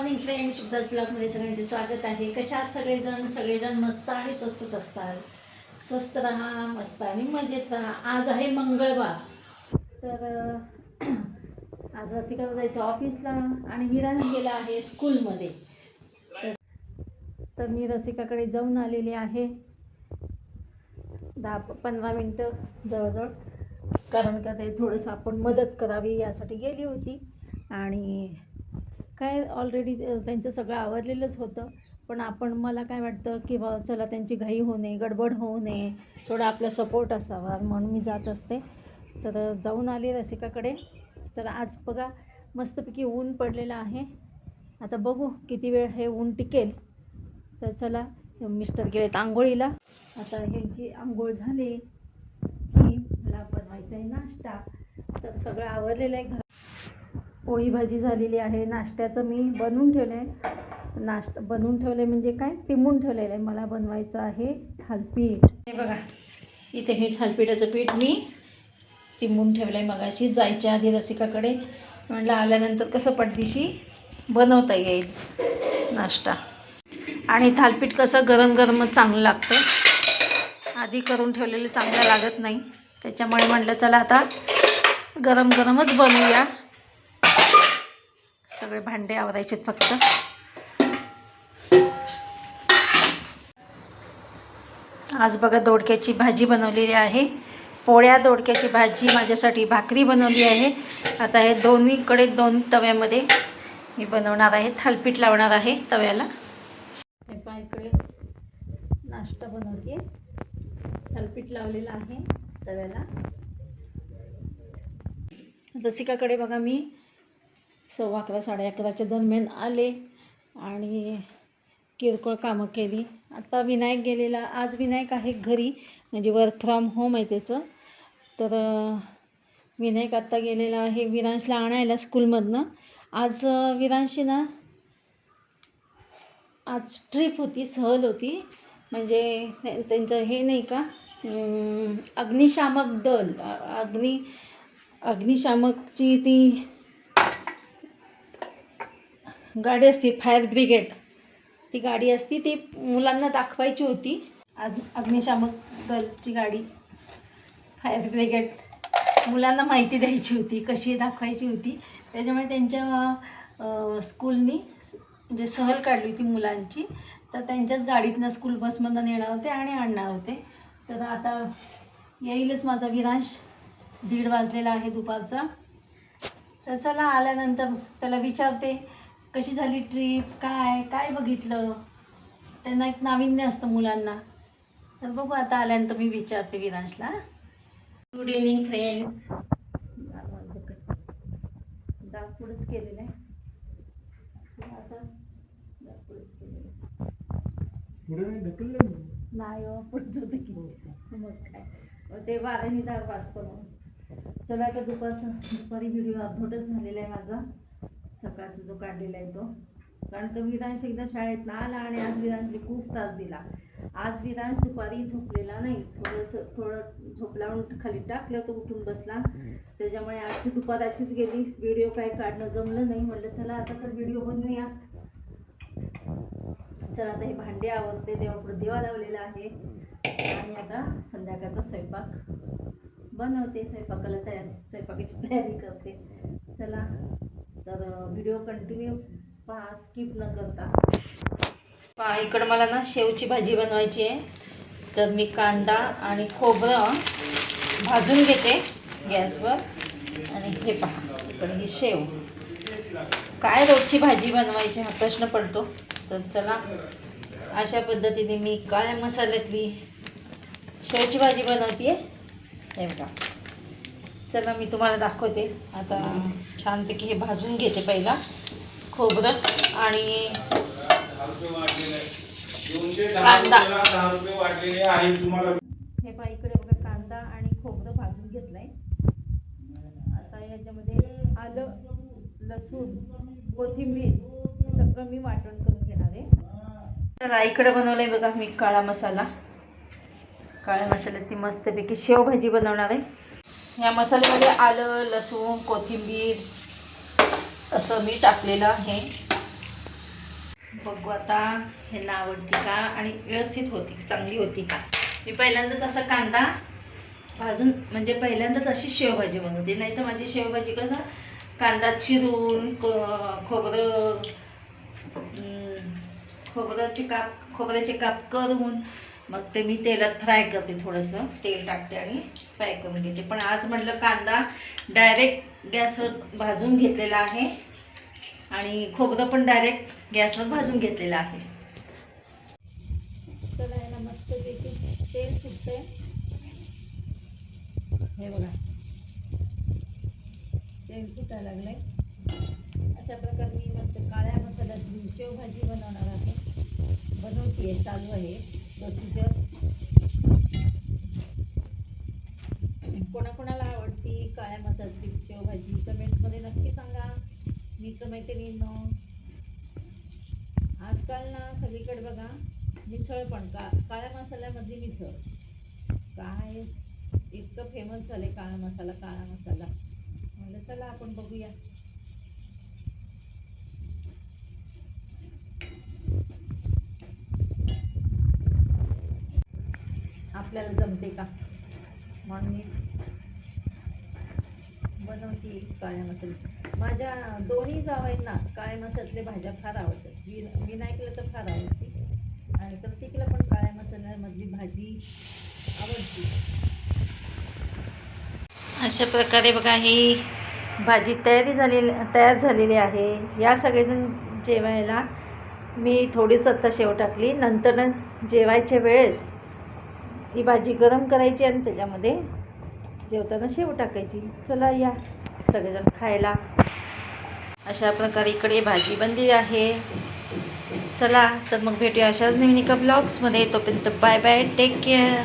Morning friends, शुभदास ब्लॉगमध्ये सगळ्यांचे स्वागत आहे. कशा आहात सगळेजण मस्त आणि स्वस्तच असतात. स्वस्त राहा, मस्त आणि मजेत राहा. आज आहे मंगळवार, तर आज रसिकाला जायचं ऑफिसला आणि विरान गेला आहे स्कूलमध्ये. तर मी रसिकाकडे जाऊन आलेली आहे 10-15 मिनटं जवळजवळ, कारण का ते थोडंसं आपण मदत करावी यासाठी गेली होती. आणि काय ऑलरेडी त्यांचं सगळं आवरलेलंच होतं, पण मला काय वाटतं की बा चला त्यांची घाई होऊ नये, गडबड होऊ नये, थोडा आपला सपोर्ट असावा म्हणून मी जात असते. तर जाऊन आले रसिकाकडे. तर आज बघा मस्तपैकी ऊन पडलेलं आहे. आता बघू किती वेळ हे ऊन टिकेल. तर चला, मिस्टर गेलेत आंघोळीला. आता ह्यांची आंघोळ झाली की मला बनवायचं आहे नाश्ता. तर सगळं आवरलेलं आहे. पोळी भाजी झालेली आहे. नाश्त्याचं मी बनवून ठेवलं आहे. नाश्ता बनवून ठेवलं म्हणजे काय, तिंबून ठेवलेलं आहे. मला बनवायचं आहे थालपीठ. हे बघा इथे हे थालपीठाचं पीठ मी तिंबून ठेवलं आहे मगाशी जायच्या आधी रसिकाकडे. म्हटलं आल्यानंतर कसं पटदिशी बनवता येईल नाश्ता. आणि थालपीठ कसं गरम गरमच चांगलं लागतं, आधी करून ठेवलेलं चांगलं लागत नाही. त्याच्यामुळे म्हटलं चला आता गरम गरमच बनवूया. सगळे भांडे आवरायचे फक्त. आज बघा दोडक्याची भाजी बनवलेली आहे. पोळ्या, दोडक्याची भाजी, माझ्यासाठी भाकरी बनवली आहे. आता हे दोन्ही तव्यामध्ये मी बनवणार आहे, थालपीठ लावणार आहे तव्याला. हे इकडे नाश्ता बनवते, थालपीठ लावलेलं आहे तव्याला. रसिकाकडे बघा मी 11:15-11:30च्या दरम्यान आले आणि किरकोळ कामं केली. आता विनायक गेलेला, आज विनायक आहे घरी, म्हणजे वर्क फ्रॉम होम आहे त्याचं. तर विनायक आत्ता गेलेला आहे विरांशला आणायला स्कूलमधनं. आज विरांशी ना आज ट्रिप होती, सहल होती. म्हणजे त्यांचं हे नाही का, अग्निशामक दल, अग्निशामकची ती गाडी असते, फायर ब्रिगेड, ती गाडी असती, ती मुलांना दाखवायची होती. अग्निशामक दलची गाडी, फायर ब्रिगेड, मुलांना माहिती द्यायची होती, कशी दाखवायची होती. त्याच्यामुळे त्यांच्या स्कूलनी म्हणजे सहल काढली होती मुलांची. तर त्यांच्याच गाडीतनं स्कूल बसमधून नेणार होते आणि आणणार होते. तर आता येईलच माझा विरांश, 1:30 वाजलेला आहे दुपारचा. तर चला आल्यानंतर त्याला विचारते कशी झाली ट्रिप, काय काय बघितलं. त्यांना एक नाविन्य असतं मुलांना. तर बघू आता आल्यानंतर मी विचारते विरांशला. Good evening friends. दाखवूनच केलेलं आहे आता, दाखवूनच केलेलं नाही हो, पुढचं होतं की मग काय ते 12 वाजतो. चला आता दुपारी व्हिडिओ अपलोडच झालेला आहे माझा, सकाळचा जो काढलेला आहे तो. कारण का विरांश एकदा शाळेतनं आला आणि आज विरांशने खूप त्रास दिला. आज विरांश दुपारी झोपलेला नाही, थोडं झोप लावून खाली टाकलं तर उठून बसला. त्याच्यामुळे आजची दुपार अशीच गेली, व्हिडिओ काय काढणं जमलं नाही. म्हटलं चला आता तर व्हिडिओ बनवूया. चला आता हे भांडे आवरते, देवापुढे दिवा लावलेला आहे आणि आता संध्याकाळचा स्वयंपाक बनवते, स्वयंपाकाची तयारी करते. चला तर व्हिडिओ कंटिन्यू पहा, स्किप न करता पहा. इकडं मला ना शेवची भाजी बनवायची आहे. तर मी कांदा आणि खोबरं भाजून घेते गॅसवर. आणि हे पहा इकडे ही शेव. काय रोजची भाजी बनवायची हा प्रश्न पडतो. तर चला अशा पद्धतीने मी काळ्या मसाल्यातली शेवची भाजी बनवते आहे. हे बघा, चला मी तुम्हाला दाखवते. आता छानपैकी हे भाजून घेते पहिला खोबरं आणि कांदा. हे पहा इकडे बघा, कांदा आणि खोबरं भाजून घेतलंय. आता याच्यामध्ये आलं, लसूण, कोथिंबीर सगळं मी वाटण करून घेणार आहे. तर इकडे बनवलंय बघा मी काळा मसाला. काळ्या मसाल्यात ती मस्तपैकी शेवभाजी बनवणार आहे. या मसाल्यामध्ये आलं, लसूण, कोथिंबीर असं मी टाकलेलं आहे. बघू आता ह्यांना आवडती का आणि व्यवस्थित होती चांगली होती का. मी पहिल्यांदाच असा कांदा भाजून म्हणजे पहिल्यांदाच अशी शेवभाजी बनवते. नाही तर माझी शेवभाजी कसं कांदा चिरून खोबरं खोबऱ्याचे काप करून मग ते मी तेलात फ्राय करते. थोडंसं तेल टाकते आणि फ्राय करून घेते. पण आज म्हटलं कांदा डायरेक्ट गॅसवर भाजून घेतलेला आहे आणि खोबरं पण डायरेक्ट गॅसवर भाजून घेतलेलं आहे. चला याला मस्तपैकी तेल सुटते. हे बघा तेल सुटायला लागलंय. अशा प्रकारे मी मस्त काळ्या मसाल्याची शेवभाजी बनवणार आहे. बनवतीये, चालू आहे प्रोसिजर. कोणाकोणाला आवडती काळ्या मसाल्याची शेवभाजी कमेंट्समध्ये नक्की सांगा. मित्रमैत्रिणींनो, आजकाल ना सगळीकडे बघा मिसळ पण काळ्या मसाल्यामधली मिसळ काय इतकं फेमस झाले. काळा मसाला म्हणलं चला आपण बघूया. आपल्याला जमते का म्हणून मी बनवते काळ्या मसाले. माझ्या दोन्ही जावांना काळ्या मसाल्यातल्या भाज्या फार आवडतात. विनायकला तर फार आवडते आणि प्रत्येकीला पण काळ्या मसाल्यामधली भाजी आवडते. अशा प्रकारे बघा ही भाजी तयार झालेली आहे. या सगळेजण जेवायला मी थोडीच आता शेव टाकली. नंतर जेवायच्या वेळेस ही भाजी गरम करायची आणि त्याच्यामध्ये जेवताना शेव टाकायची. चला या सगळेजण खायला. अशा प्रकारे इकडे भाजी बनली आहे. चला तर मग भेटूया अशाच नवीन एका ब्लॉग्समध्ये. तोपर्यंत बाय बाय, टेक केअर.